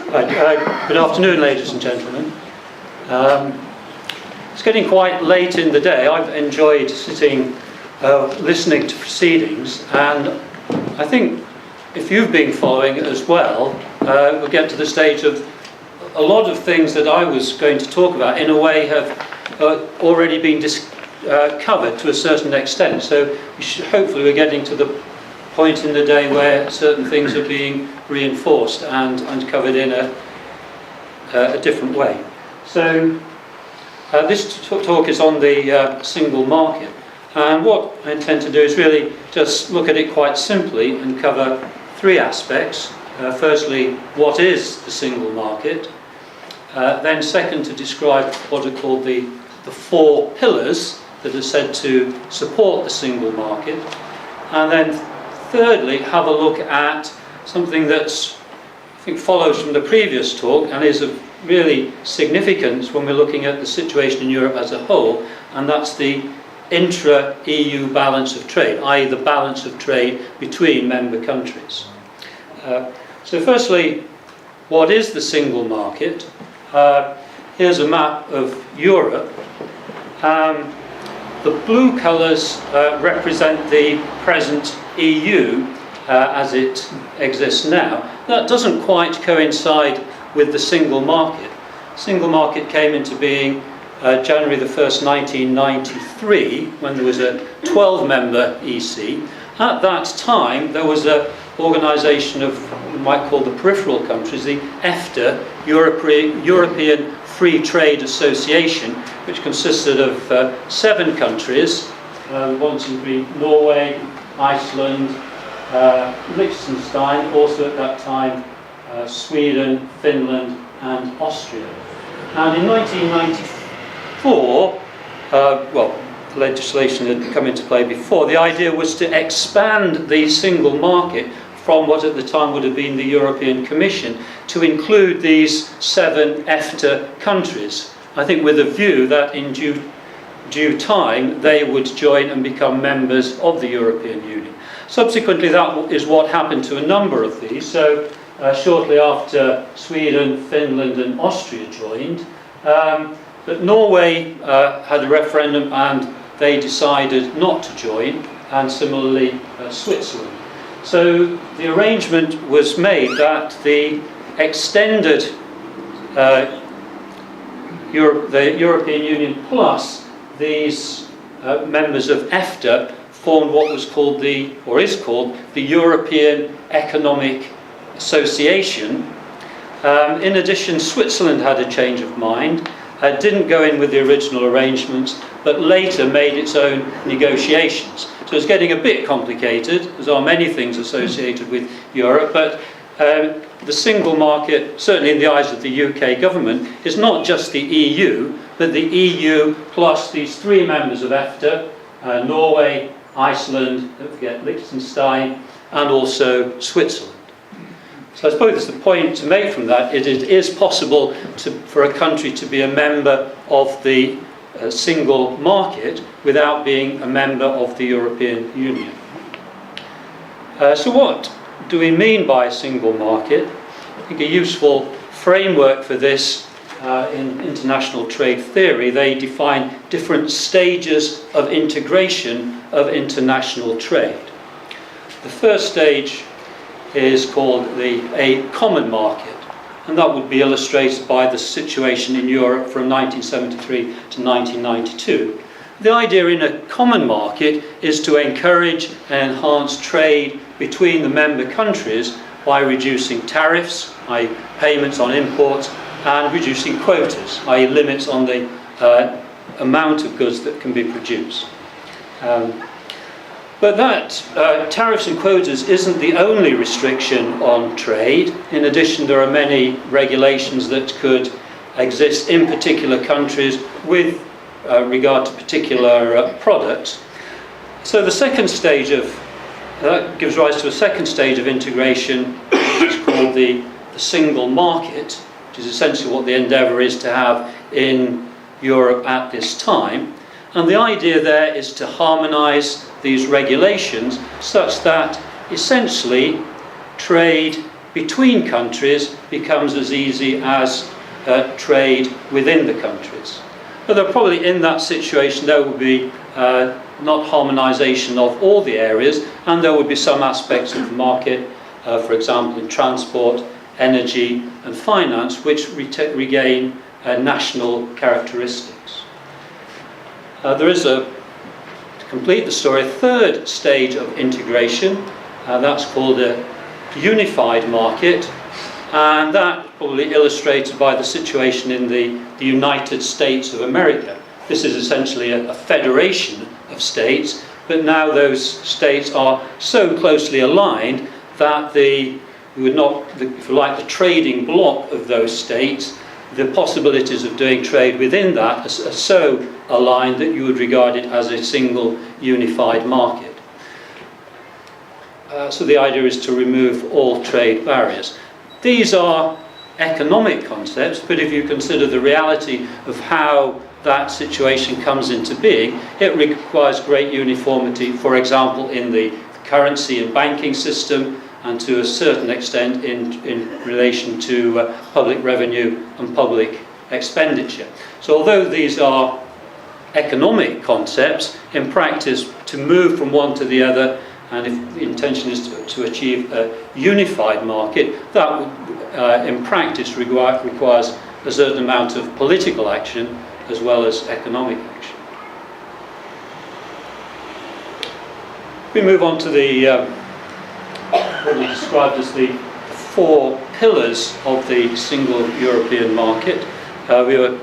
Good afternoon, ladies and gentlemen. It's getting quite late in the day. I've enjoyed sitting listening to proceedings, and I think if you've been following it as well, we'll get to the stage of a lot of things that I was going to talk about in a way have already been covered to a certain extent. So hopefully we're getting to the point in the day where certain things are being reinforced and covered in a different way. So this talk is on the single market, and what I intend to do is really just look at it quite simply and cover three aspects. Firstly, what is the single market? Then second, to describe what are called the four pillars that are said to support the single market. And then thirdly, have a look at something that's, I think, follows from the previous talk and is of really significance when we're looking at the situation in Europe as a whole, and that's the intra-EU balance of trade, i.e. the balance of trade between member countries. So firstly, what is the single market? Here's a map of Europe. The blue colours represent the present EU as it exists now. That doesn't quite coincide with the single market. Single market came into being January the 1st, 1993, when there was a 12-member EC. At that time, there was an organisation of what we might call the peripheral countries, the EFTA, European Free Trade Association, which consisted of 7 countries, ones in green: Norway, Iceland, Liechtenstein, also at that time Sweden, Finland and Austria. And in 1994, legislation had come into play before, the idea was to expand the single market from what at the time would have been the European Commission to include these 7 EFTA countries. I think with a view that in due time they would join and become members of the European Union. Subsequently, that is what happened to a number of these. So shortly after Sweden, Finland and Austria joined, but Norway had a referendum and they decided not to join, and similarly Switzerland. So the arrangement was made that the extended the European Union plus these members of EFTA formed what was called is called the European Economic Association. In addition, Switzerland had a change of mind, didn't go in with the original arrangements, but later made its own negotiations. So it's getting a bit complicated, as are many things associated with Europe, but the single market, certainly in the eyes of the UK government, is not just the EU, but the EU plus these 3 members of EFTA, Norway, Iceland, don't forget Liechtenstein, and also Switzerland. So I suppose the point to make from that is it is possible for a country to be a member of the single market without being a member of the European Union. So what do we mean by a single market? I think a useful framework for this in international trade theory, they define different stages of integration of international trade. The first stage is called a common market, and that would be illustrated by the situation in Europe from 1973 to 1992. The idea in a common market is to encourage and enhance trade between the member countries by reducing tariffs, i.e. payments on imports, and reducing quotas, i.e. limits on the amount of goods that can be produced. But that tariffs and quotas isn't the only restriction on trade. In addition, there are many regulations that could exist in particular countries with regard to particular products. So the second stage that gives rise to a second stage of integration, which is called the single market, which is essentially what the endeavour is to have in Europe at this time. And the idea there is to harmonise these regulations such that essentially trade between countries becomes as easy as trade within the countries. But probably in that situation there would be not harmonisation of all the areas, and there would be some aspects of the market, for example in transport, energy and finance, which regain national characteristics. There is, to complete the story, a third stage of integration, that's called a unified market, and that probably illustrated by the situation in the United States of America. This is essentially a federation of states, but now those states are so closely aligned that if you like, the trading bloc of those states, the possibilities of doing trade within that are so aligned that you would regard it as a single unified market. So the idea is to remove all trade barriers. These are economic concepts, but if you consider the reality of how that situation comes into being, it requires great uniformity, for example, in the currency and banking system, and to a certain extent in relation to public revenue and public expenditure. So although these are economic concepts, in practice, to move from one to the other, and if the intention is to achieve a unified market, that would, in practice requires a certain amount of political action as well as economic action. We move on to what we described as the four pillars of the single European market. We were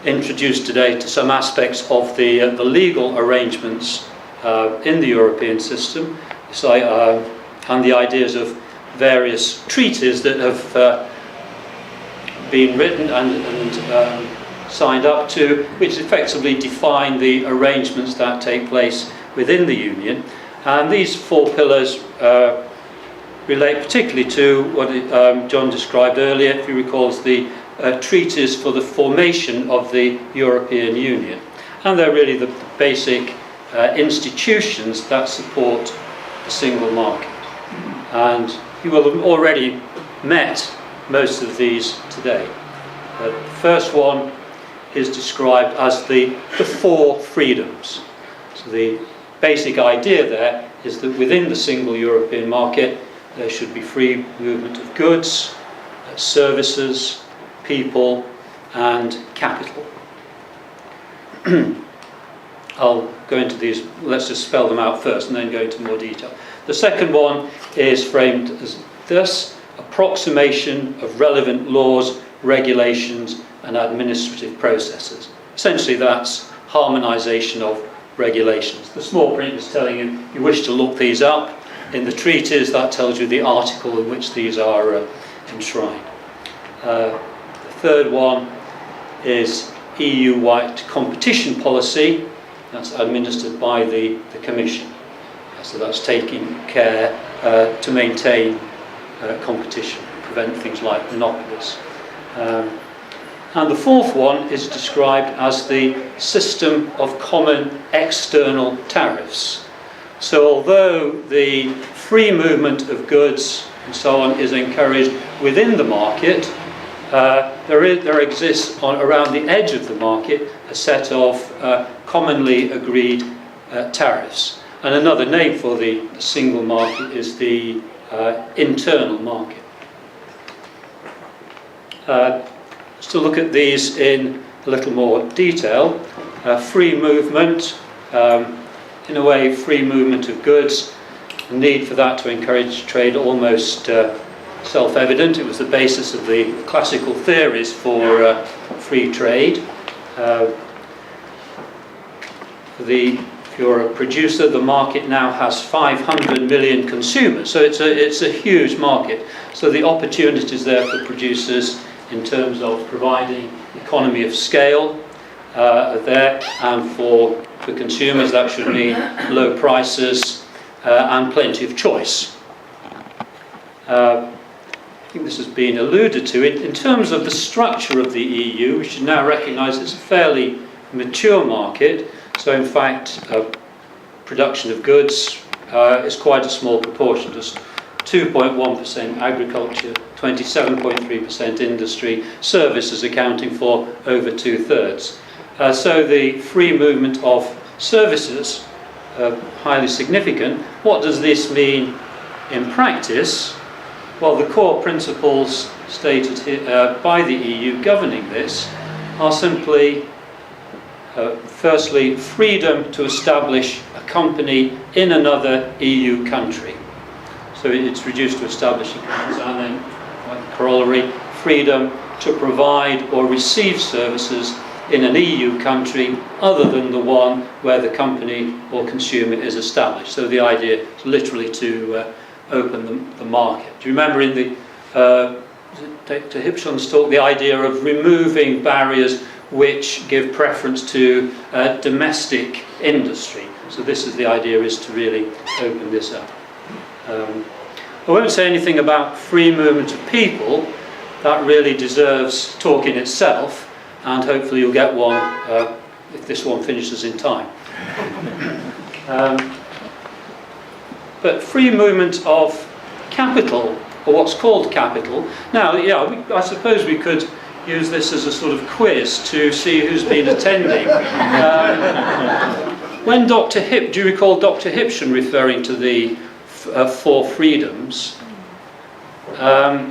introduced today to some aspects of the legal arrangements in the European system, and the ideas of various treaties that have been written and signed up to, which effectively define the arrangements that take place within the Union. And these four pillars relate particularly to what John described earlier, if you recall, as the treaties for the formation of the European Union. And they're really the basic institutions that support the single market. And you will have already met most of these today. The first one is described as the four freedoms. So the basic idea there is that within the single European market there should be free movement of goods, services, people and capital. I'll go into these, let's just spell them out first and then go into more detail. The second one is framed as this: approximation of relevant laws, regulations and administrative processes. Essentially that's harmonisation of regulations. The small print is telling you wish to look these up. In the treaties that tells you the article in which these are enshrined. The third one is EU-wide competition policy. That's administered by the Commission. So that's taking care to maintain competition, prevent things like monopolies. And the fourth one is described as the system of common external tariffs. So although the free movement of goods and so on is encouraged within the market, there exists around the edge of the market a set of commonly agreed tariffs. And another name for the single market is the internal market. Just to look at these in a little more detail. Free movement, in a way free movement of goods, the need for that to encourage trade almost self-evident. It was the basis of the classical theories for free trade. If you're a producer, the market now has 500 million consumers, so it's a huge market. So the opportunities there for producers in terms of providing economy of scale are there, and for consumers that should mean low prices and plenty of choice. I think this has been alluded to. In terms of the structure of the EU, we should now recognise it's a fairly mature market. So in fact, production of goods is quite a small proportion, just 2.1% agriculture, 27.3% industry, services accounting for over 2/3. So the free movement of services, highly significant. What does this mean in practice? Well, the core principles stated here, by the EU governing this are simply, firstly, freedom to establish a company in another EU country. So it's reduced to establishing companies, and then, like corollary, freedom to provide or receive services in an EU country other than the one where the company or consumer is established. So the idea is literally to open the market. Do you remember in the Dr. Hipshon's talk, the idea of removing barriers which give preference to domestic industry? So this is the idea, is to really open this up. I won't say anything about free movement of people. That really deserves talk in itself, and hopefully you'll get one if this one finishes in time. But free movement of capital, or what's called capital. Now, yeah, I suppose we could use this as a sort of quiz to see who's been attending. When Dr. do you recall Dr. Hipshon referring to the four freedoms?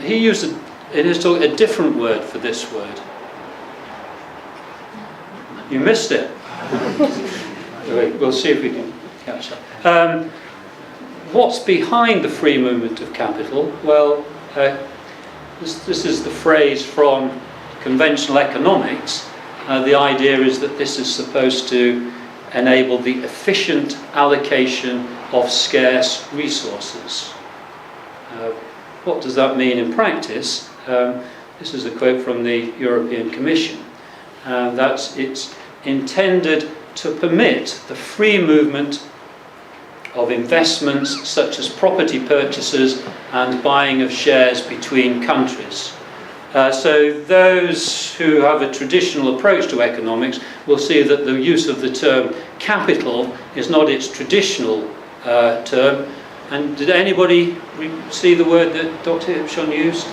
He used in his talk a different word for this word. You missed it. We'll see if we can catch up. What's behind the free movement of capital? Well, this is the phrase from conventional economics. The idea is that this is supposed to enable the efficient allocation of scarce resources. What does that mean in practice? This is a quote from the European Commission. That it's intended to permit the free movement of investments such as property purchases and buying of shares between countries. So those who have a traditional approach to economics will see that the use of the term capital is not its traditional term. And did anybody see the word that Dr. Hipshon used?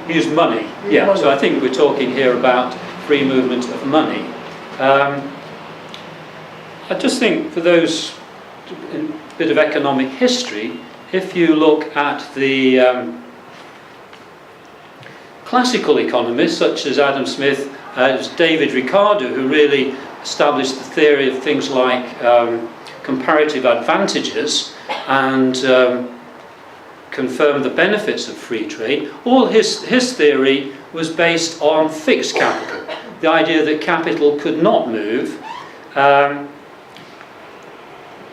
He used money. Yeah, money. So I think we're talking here about free movement of money. I just think for those in a bit of economic history, if you look at the classical economists such as Adam Smith, David Ricardo, who really established the theory of things like comparative advantages and confirmed the benefits of free trade, all his theory was based on fixed capital, the idea that capital could not move.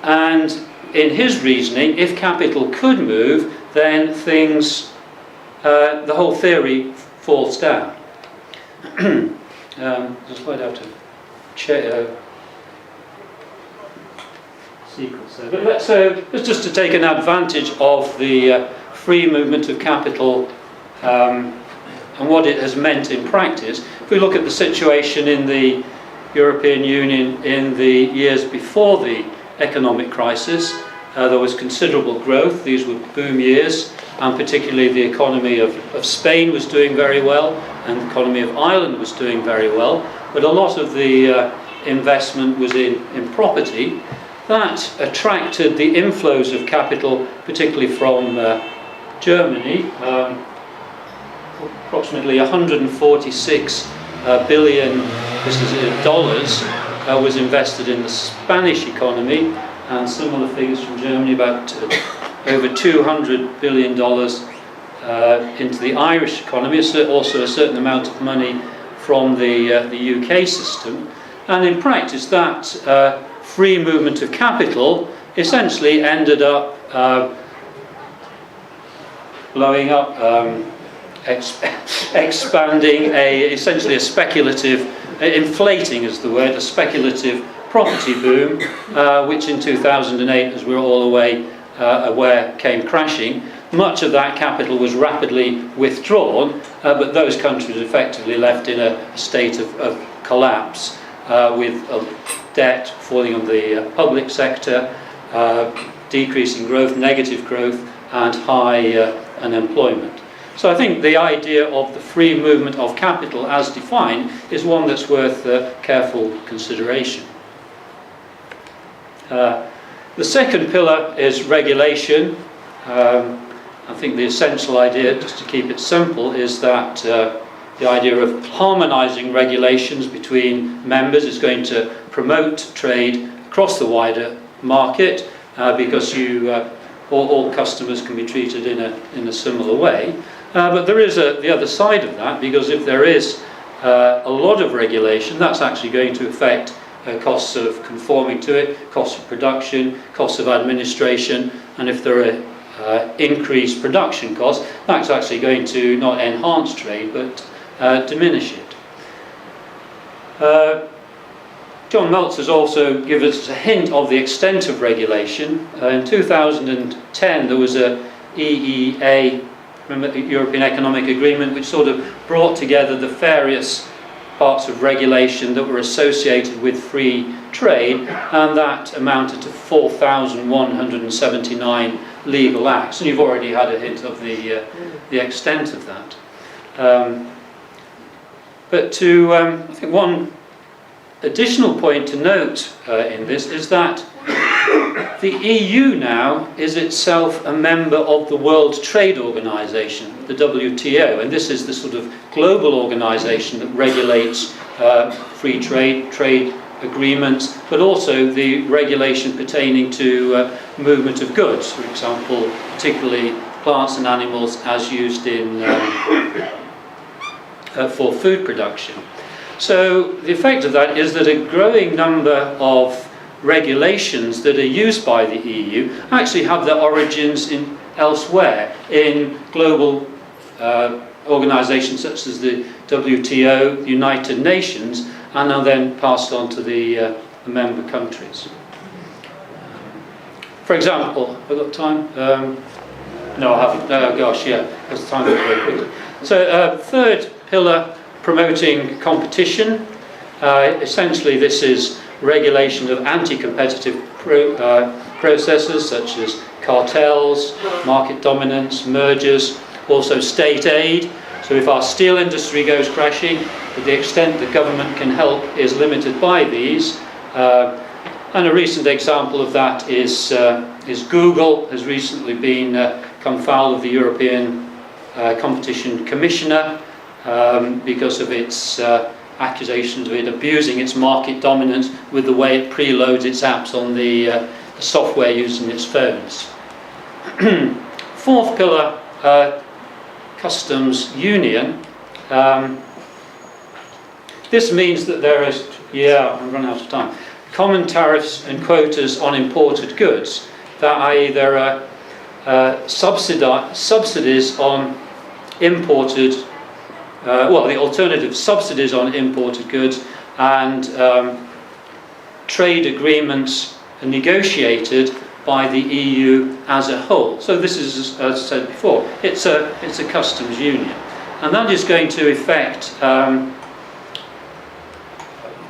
And in his reasoning, if capital could move, then things, the whole theory falls down. Just find out a sequence there. But so just to take an advantage of the free movement of capital and what it has meant in practice. If we look at the situation in the European Union in the years before the economic crisis, there was considerable growth. These were boom years, and particularly the economy of Spain was doing very well, and the economy of Ireland was doing very well. But a lot of the investment was in property. That attracted the inflows of capital, particularly from Germany. Approximately 146 billion, this is dollars, was invested in the Spanish economy, and similar figures from Germany, about over $200 billion into the Irish economy, also a certain amount of money from the UK system. And in practice, that free movement of capital essentially ended up blowing up, expanding essentially a speculative, inflating is the word, a speculative property boom, which in 2008, as we're all aware, came crashing. Much of that capital was rapidly withdrawn, but those countries effectively left in a state of collapse, with debt falling on the public sector, decreasing growth, negative growth, and high unemployment. So I think the idea of the free movement of capital as defined is one that's worth careful consideration. The second pillar is regulation. I think the essential idea, just to keep it simple, is that the idea of harmonising regulations between members is going to promote trade across the wider market because all customers can be treated in a similar way. But there is the other side of that, because if there is a lot of regulation, that's actually going to affect costs of conforming to it, costs of production, costs of administration, and if there are increased production costs, that's actually going to not enhance trade but diminish it. John Meltzer has also given us a hint of the extent of regulation. In 2010 there was a EEA, remember, the European Economic Agreement, which sort of brought together the various parts of regulation that were associated with free trade, and that amounted to 4,179 legal acts. And you've already had a hint of the extent of that. But I think one additional point to note in this is that the EU now is itself a member of the World Trade Organization, the WTO, and this is the sort of global organization that regulates free trade agreements, but also the regulation pertaining to movement of goods, for example, particularly plants and animals as used in for food production. So the effect of that is that a growing number of regulations that are used by the EU actually have their origins elsewhere in global organisations such as the WTO, the United Nations, and are then passed on to the member countries. For example, have I got time? No, I haven't. Oh gosh, yeah, because time goes very quickly. So third pillar, promoting competition. Essentially this is regulation of anti-competitive processes such as cartels, market dominance, mergers, also state aid. So if our steel industry goes crashing, to the extent the government can help is limited by these. And a recent example of that is Google has recently come foul of the European Competition Commissioner because of its accusations of it abusing its market dominance with the way it preloads its apps on the software used in its phones. Fourth pillar, customs union. This means that there is, I'm running out of time, common tariffs and quotas on imported goods, that i.e. there are subsidies on imported the alternative subsidies on imported goods, and trade agreements are negotiated by the EU as a whole. So this is, as I said before, it's a customs union, and that is going to affect,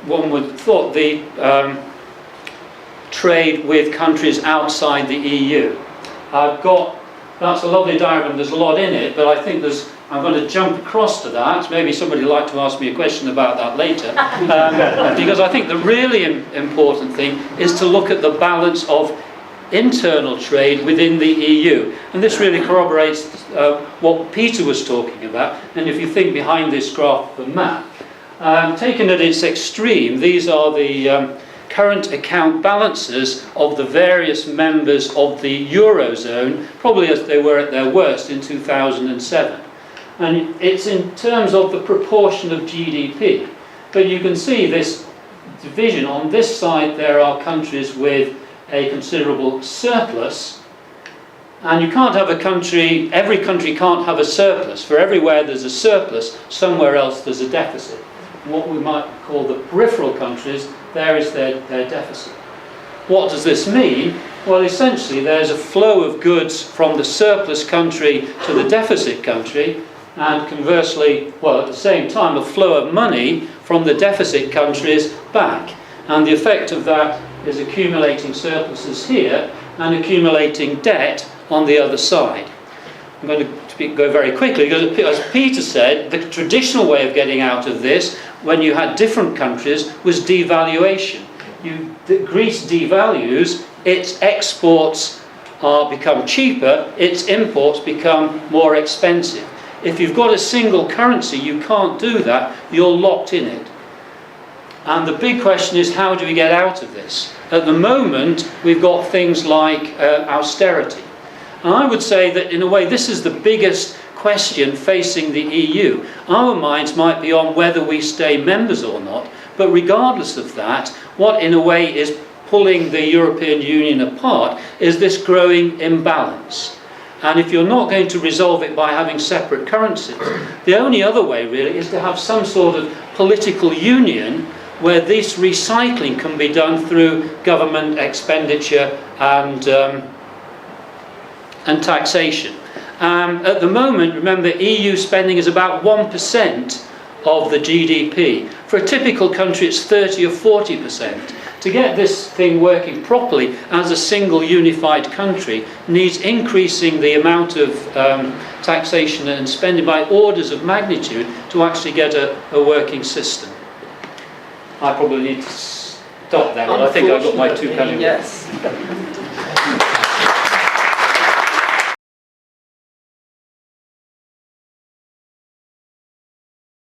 one would have thought, the trade with countries outside the EU. That's a lovely diagram, there's a lot in it, but I think I'm going to jump across to that. Maybe somebody would like to ask me a question about that later. Because I think the really important thing is to look at the balance of internal trade within the EU. And this really corroborates what Peter was talking about. And if you think behind this graph of a map, taken at its extreme, these are the current account balances of the various members of the Eurozone, probably as they were at their worst in 2007. And it's in terms of the proportion of GDP. But you can see this division. On this side there are countries with a considerable surplus, and you can't have every country can't have a surplus. For everywhere there's a surplus, somewhere else there's a deficit. And what we might call the peripheral countries, there is their deficit. What does this mean? Well, essentially there's a flow of goods from the surplus country to the deficit country, and conversely, well, at the same time, a flow of money from the deficit countries back. And the effect of that is accumulating surpluses here and accumulating debt on the other side. I'm going to go very quickly, because as Peter said, the traditional way of getting out of this, when you had different countries, was devaluation. Greece devalues, its exports become cheaper, its imports become more expensive. If you've got a single currency, you can't do that, you're locked in it. And the big question is, how do we get out of this? At the moment, we've got things like austerity. And I would say that, in a way, this is the biggest question facing the EU. Our minds might be on whether we stay members or not, but regardless of that, what in a way is pulling the European Union apart is this growing imbalance. And if you're not going to resolve it by having separate currencies, the only other way really is to have some sort of political union where this recycling can be done through government expenditure and taxation. At the moment, remember, EU spending is about 1% of the GDP. For a typical country, it's 30 or 40%. To get this thing working properly as a single unified country needs increasing the amount of taxation and spending by orders of magnitude to actually get a working system. I probably need to stop there, but I think I've got my two coming. Yes.